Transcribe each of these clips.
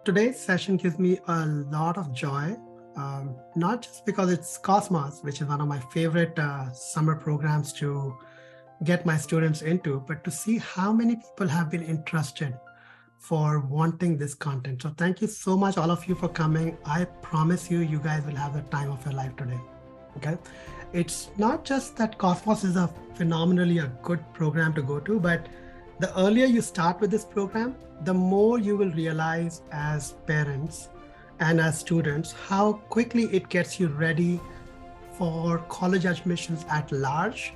Today's session gives me a lot of joy, not just because it's Cosmos, which is one of my favorite summer programs to get my students into, but to see how many people have been interested for wanting this content. So thank you so much, all of you, for coming. I promise you, you guys will have the time of your life today. Okay. It's not just that Cosmos is a phenomenally a good program to go to, but the earlier you start with this program, the more you will realize as parents and as students how quickly it gets you ready for college admissions at large,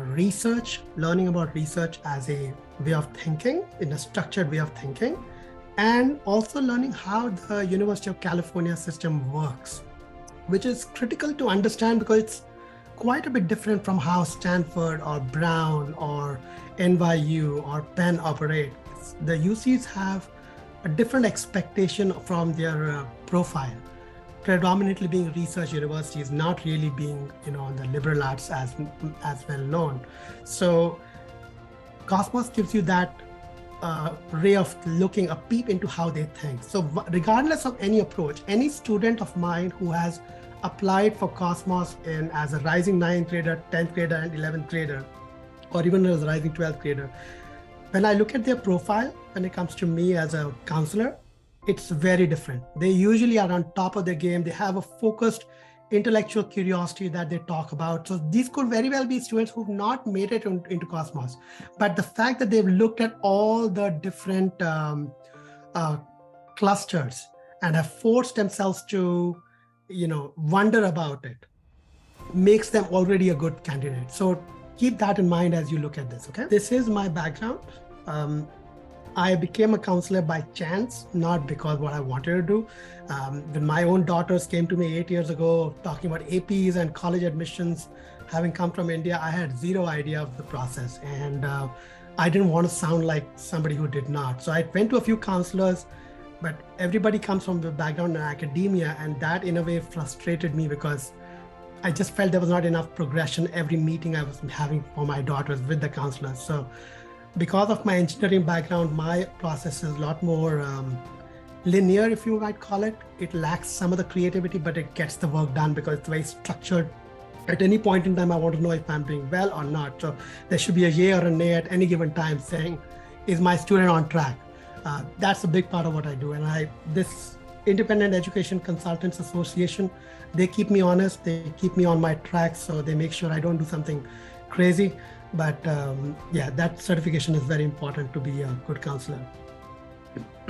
research, learning about research as a way of thinking, in a structured way of thinking, and also learning how the University of California system works, which is critical to understand because it's quite a bit different from how Stanford or Brown or NYU or Penn operate. The UCs have a different expectation from their profile, predominantly being research universities, not really being, on the liberal arts as well known. So Cosmos gives you that ray of looking a peep into how they think. So regardless of any approach, any student of mine who has applied for Cosmos as a rising 9th grader, 10th grader, and 11th grader, or even as a rising 12th grader, when I look at their profile, when it comes to me as a counselor, it's very different. They usually are on top of their game. They have a focused intellectual curiosity that they talk about. So these could very well be students who've not made it into Cosmos. But the fact that they've looked at all the different clusters and have forced themselves to, wonder about it, makes them already a good candidate. So keep that in mind as you look at this, okay? This is my background. I became a counselor by chance, not because what I wanted to do. When my own daughters came to me 8 years ago talking about APs and college admissions, having come from India, I had zero idea of the process. And I didn't want to sound like somebody who did not. So I went to a few counselors, but everybody comes from the background in academia. And that in a way frustrated me because I just felt there was not enough progression every meeting I was having for my daughters with the counselors. So because of my engineering background, my process is a lot more linear, if you might call it. It lacks some of the creativity, but it gets the work done because it's very structured. At any point in time, I want to know if I'm doing well or not. So there should be a yay or a nay at any given time saying, is my student on track? That's a big part of what I do. And this Independent Education Consultants Association, they keep me honest, they keep me on my track, so they make sure I don't do something crazy. But yeah, that certification is very important to be a good counselor.